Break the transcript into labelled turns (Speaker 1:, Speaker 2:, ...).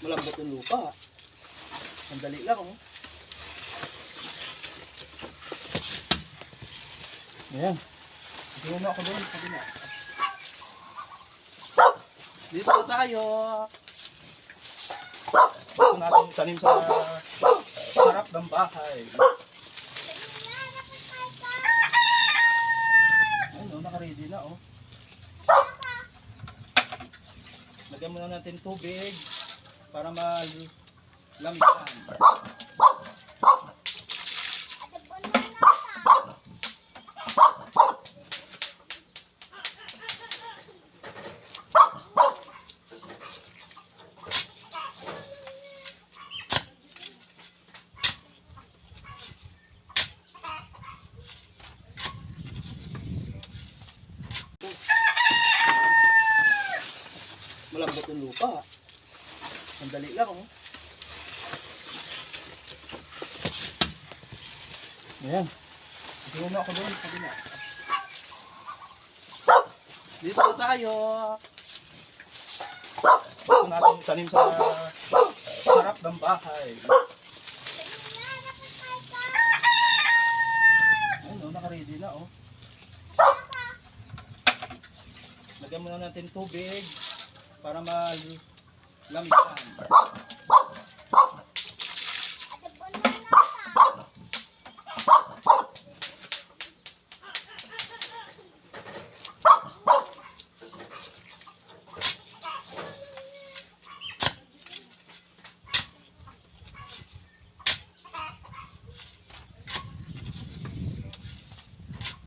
Speaker 1: Malambot yung lupa. Sandali lang, oh. Ayan. Hindi mo ako doon. Sabi na. Dito tayo. Ito natin tanim sa harap ng bahay. Ayun, oh, naka-ready na, oh. Lagyan muna natin tubig para malamigan. Malambot yung lupa. Sandali lang, oh. Ayan. Hindi mo ako doon. Sabi na. Dito tayo. Ito natin tanim sa harap ng bahay. Ayun, oh, naka-ready na, oh. Lagyan muna natin tubig para malamigan.